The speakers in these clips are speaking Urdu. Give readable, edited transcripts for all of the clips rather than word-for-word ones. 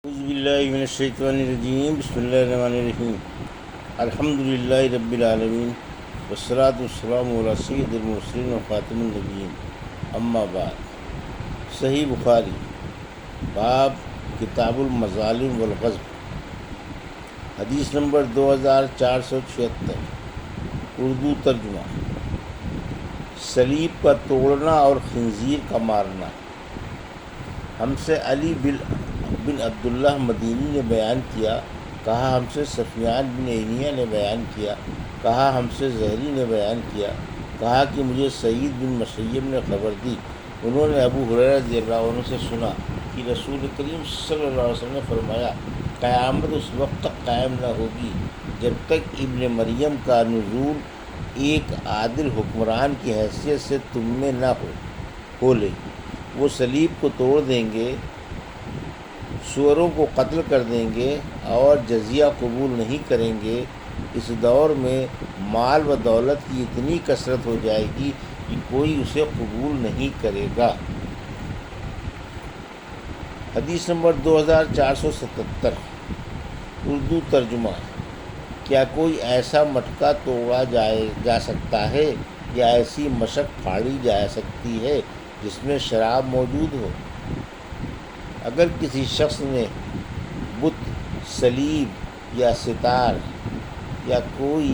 اعوذ باللہ من الشیطان الرجیم بسم اللہ الرحمن الرحیم الحمد للہ رب العالمین والصلاۃ والسلام علی سید المرسلین و خاتم النبیین اما بعد۔ صحیح بخاری باب کتاب المظالم والغضب، حدیث نمبر 2476، اردو ترجمہ۔ صلیب کا توڑنا اور خنزیر کا مارنا۔ ہم سے علی بن عبداللہ مدینی نے بیان کیا، کہا ہم سے سفیان بن عینیہ نے بیان کیا، کہا ہم سے زہری نے بیان کیا، کہا کہ مجھے سعید بن مسیب نے خبر دی، انہوں نے ابو ہریرہ رضی اللہ عنہ سے سنا کہ رسول کریم صلی اللہ علیہ وسلم نے فرمایا، قیامت اس وقت تک قائم نہ ہوگی جب تک ابن مریم کا نزول ایک عادل حکمران کی حیثیت سے تم میں نہ ہو لے۔ وہ صلیب کو توڑ دیں گے، سوروں کو قتل کر دیں گے اور جزیہ قبول نہیں کریں گے۔ اس دور میں مال و دولت کی اتنی کثرت ہو جائے گی کہ کوئی اسے قبول نہیں کرے گا۔ حدیث نمبر 2477، اردو ترجمہ۔ کیا کوئی ایسا مٹکا توڑا جا سکتا ہے یا ایسی مشق پھاڑی جا سکتی ہے جس میں شراب موجود ہو؟ اگر کسی شخص نے بت، صلیب یا ستار یا کوئی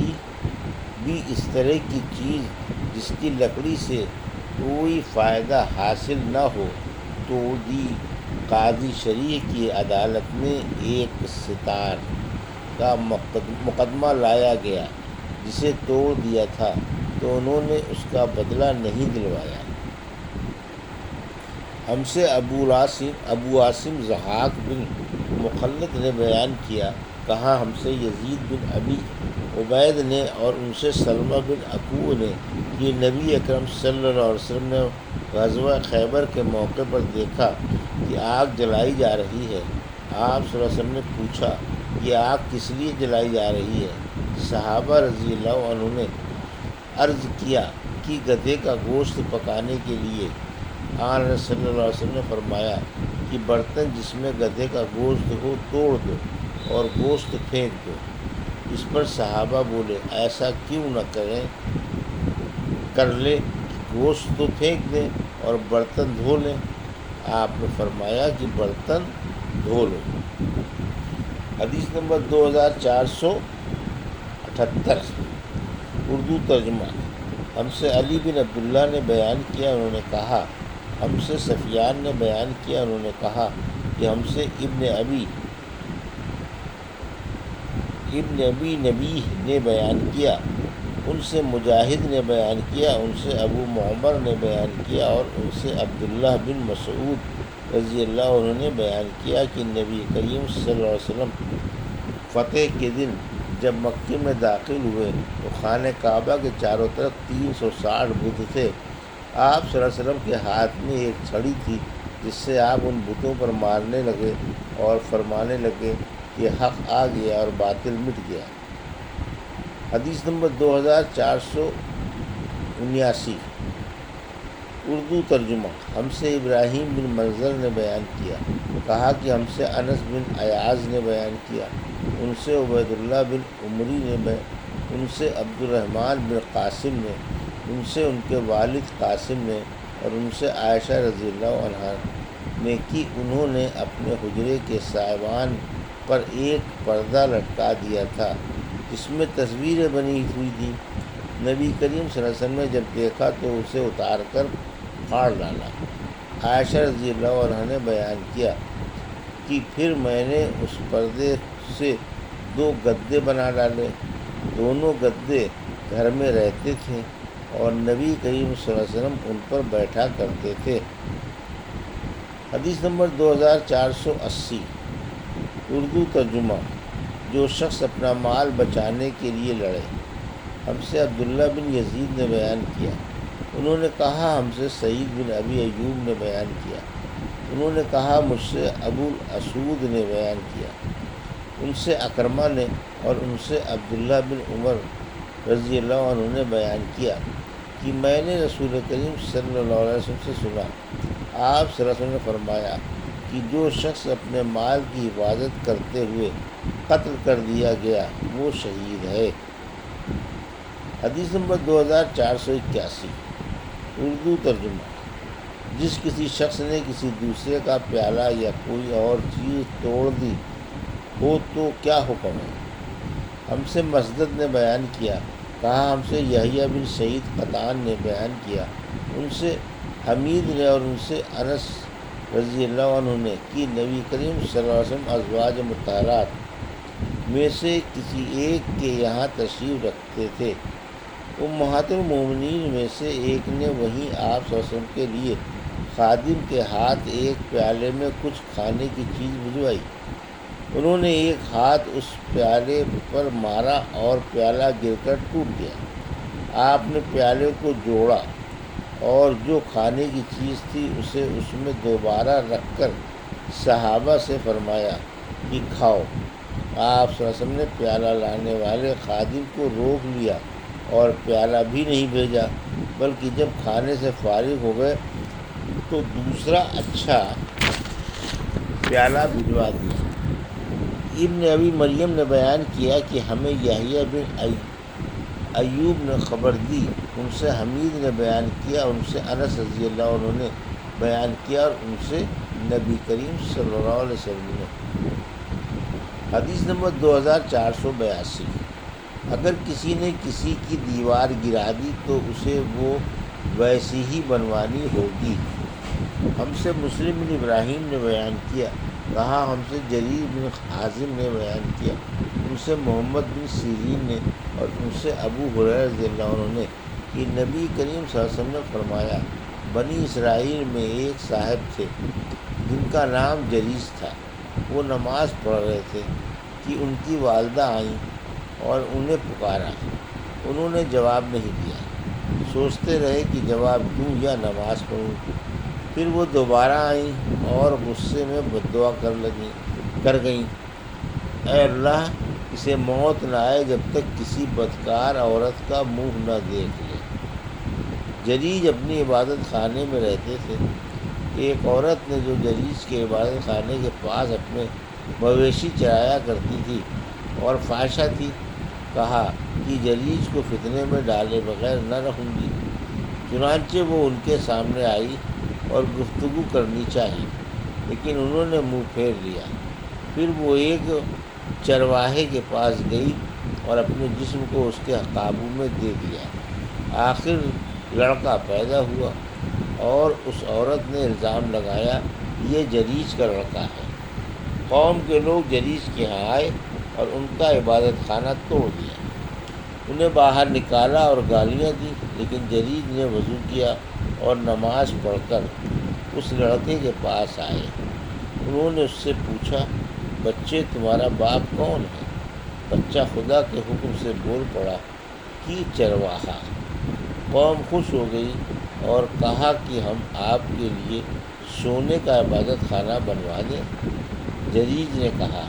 بھی اس طرح کی چیز جس کی لکڑی سے کوئی فائدہ حاصل نہ ہو توڑ دی، قاضی شریع کی عدالت میں ایک ستار کا مقدمہ لایا گیا جسے توڑ دیا تھا تو انہوں نے اس کا بدلہ نہیں دلوایا۔ ہم سے ابو عاصم ضحاک بن مخلد نے بیان کیا، کہا ہم سے یزید بن ابی عبید نے اور ان سے سلمہ بن اکوع نے کہ نبی اکرم صلی اللہ علیہ وسلم نے غزوہ خیبر کے موقع پر دیکھا کہ آگ جلائی جا رہی ہے۔ آپ صلی اللہ علیہ وسلم نے پوچھا، یہ آگ کس لیے جلائی جا رہی ہے؟ صحابہ رضی اللہ عنہ نے عرض کیا کہ گدھے کا گوشت پکانے کے لیے۔ آن صلی اللہ علیہ وسلم نے فرمایا کہ برتن جس میں گدھے کا گوشت ہو توڑ دو اور گوشت پھینک دو۔ اس پر صحابہ بولے، ایسا کیوں نہ کر لے کہ گوشت تو پھینک دیں اور برتن دھو لیں؟ آپ نے فرمایا کہ برتن دھو لو۔ حدیث نمبر 2478، اردو ترجمہ۔ ہم سے علی بن عبداللہ نے بیان کیا، انہوں نے کہا ہم سے سفیان نے بیان کیا، انہوں نے کہا کہ ہم سے ابن ابی نبیہ نے بیان کیا، ان سے مجاہد نے بیان کیا، ان سے ابو معمر نے بیان کیا اور ان سے عبداللہ بن مسعود رضی اللہ عنہ نے بیان کیا کہ نبی کریم صلی اللہ علیہ وسلم فتح کے دن جب مکے میں داخل ہوئے تو خانہ کعبہ کے چاروں طرف 360 بت تھے۔ آپ صلی اللہ علیہ وسلم کے ہاتھ میں ایک چھڑی تھی جس سے آپ ان بتوں پر مارنے لگے اور فرمانے لگے کہ حق آ گیا اور باطل مٹ گیا۔ حدیث نمبر 2479، اردو ترجمہ۔ ہم سے ابراہیم بن منظر نے بیان کیا، کہا کہ ہم سے انس بن ایاز نے بیان کیا، ان سے عبید اللہ بن عمری نے، ان سے عبد الرحمن بن قاسم نے، ان سے ان کے والد قاسم نے اور ان سے عائشہ رضی اللہ عنہا نے کہ انہوں نے اپنے حجرے کے سائبان پر ایک پردہ لٹکا دیا تھا جس میں تصویریں بنی ہوئی تھیں۔ نبی کریم صلی اللہ علیہ وسلم نے جب دیکھا تو اسے اتار کر پھاڑ ڈالا۔ عائشہ رضی اللہ عنہا نے بیان کیا کہ پھر میں نے اس پردے سے 2 گدے بنا ڈالے، دونوں گدے گھر میں رہتے تھے اور نبی کریم صلی اللہ علیہ وسلم ان پر بیٹھا کرتے تھے۔ حدیث نمبر 2480، اردو ترجمہ۔ جو شخص اپنا مال بچانے کے لیے لڑے۔ ہم سے عبداللہ بن یزید نے بیان کیا، انہوں نے کہا ہم سے سعید بن ابی ایوب نے بیان کیا، انہوں نے کہا مجھ سے ابو الاسود نے بیان کیا، ان سے اکرمہ نے اور ان سے عبداللہ بن عمر رضی اللہ عنہ نے بیان کیا کہ میں نے رسول کریم صلی اللہ علیہ وسلم سے سنا، آپ صلی اللہ علیہ وسلم نے فرمایا کہ جو شخص اپنے مال کی حفاظت کرتے ہوئے قتل کر دیا گیا وہ شہید ہے۔ حدیث نمبر 2481، اردو ترجمہ۔ جس کسی شخص نے کسی دوسرے کا پیالہ یا کوئی اور چیز توڑ دی ہو تو کیا حکم ہے؟ ہم سے مسدد نے بیان کیا، کہا ہم سے یحییٰ بن سعید قطان نے بیان کیا، ان سے حمید نے اور ان سے انس رضی اللہ عنہ نے کہ نبی کریم صلی اللہ علیہ وسلم ازواج مطہرات میں سے کسی ایک کے یہاں تشریف رکھتے تھے۔ امہات المومنین میں سے ایک نے وہیں آپ صلی اللہ علیہ وسلم کے لیے خادم کے ہاتھ ایک پیالے میں کچھ کھانے کی چیز بھجوائی۔ انہوں نے ایک ہاتھ اس پیالے پر مارا اور پیالہ گر کر ٹوٹ گیا۔ آپ نے پیالے کو جوڑا اور جو کھانے کی چیز تھی اسے اس میں دوبارہ رکھ کر صحابہ سے فرمایا کہ کھاؤ۔ آپ صلی اللہ علیہ وسلم نے پیالہ لانے والے خادم کو روک لیا اور پیالہ بھی نہیں بھیجا، بلکہ جب کھانے سے فارغ ہو گئے تو دوسرا اچھا پیالہ بھجوا دیا۔ ابن ابی مریم نے بیان کیا کہ ہمیں یحییٰ بن ایوب نے خبر دی، ان سے حمید نے بیان کیا، ان سے انس رضی اللہ عنہ نے بیان کیا اور ان سے نبی کریم صلی اللہ علیہ وسلم نے۔ حدیث نمبر 2482، اگر کسی نے کسی کی دیوار گرا دی تو اسے وہ ویسی ہی بنوانی ہوگی۔ ہم سے مسلم بن ابراہیم نے بیان کیا، کہا ہم سے جریر بن حازم نے بیان کیا، ان سے محمد بن سیرین نے اور ان سے ابو ہریرہ رضی اللہ عنہ نے کہ نبی کریم صلی اللہ علیہ وسلم نے فرمایا، بنی اسرائیل میں ایک صاحب تھے جن کا نام جریس تھا۔ وہ نماز پڑھ رہے تھے کہ ان کی والدہ آئیں اور انہیں پکارا۔ انہوں نے جواب نہیں دیا، سوچتے رہے کہ جواب دوں یا نماز پڑھوں۔ پھر وہ دوبارہ آئیں اور غصے میں بددعا کر گئیں، اے اللہ اسے موت نہ آئے جب تک کسی بدکار عورت کا منہ نہ دیکھ لے۔ جریج اپنی عبادت خانے میں رہتے تھے۔ ایک عورت نے جو جریج کے عبادت خانے کے پاس اپنے مویشی چرایا کرتی تھی اور فاحشہ تھی، کہا کہ جریج کو فتنے میں ڈالے بغیر نہ رہوں گی۔ چنانچہ وہ ان کے سامنے آئی اور گفتگو کرنی چاہی، لیکن انہوں نے منہ پھیر لیا۔ پھر وہ ایک چرواہے کے پاس گئی اور اپنے جسم کو اس کے قابو میں دے دیا۔ آخر لڑکا پیدا ہوا اور اس عورت نے الزام لگایا یہ جریج کا لڑکا ہے۔ قوم کے لوگ جریج کے ہاں آئے اور ان کا عبادت خانہ توڑ دیا، انہیں باہر نکالا اور گالیاں دیں، لیکن جریج نے وضو کیا اور نماز پڑھ کر اس لڑکے کے پاس آئے۔ انہوں نے اس سے پوچھا، بچے تمہارا باپ کون ہے؟ بچہ خدا کے حکم سے بول پڑا کہ چرواہا۔ قوم خوش ہو گئی اور کہا کہ ہم آپ کے لیے سونے کا عبادت خانہ بنوا دیں۔ جریج نے کہا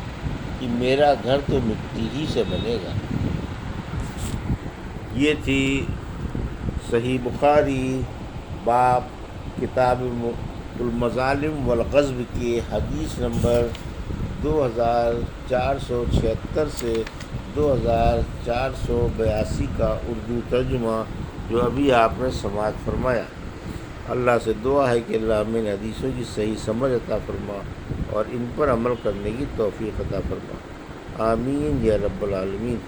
کہ میرا گھر تو مٹی ہی سے بنے گا۔ یہ تھی صحیح بخاری باب کتاب المظالم والغصب کی حدیث نمبر 2476 سے 2482 کا اردو ترجمہ جو ابھی آپ نے سماعت فرمایا۔ اللہ سے دعا ہے کہ اللہ ہمیں حدیثوں کی صحیح سمجھ عطا فرما اور ان پر عمل کرنے کی توفیق عطا فرما، آمین یا رب العالمین۔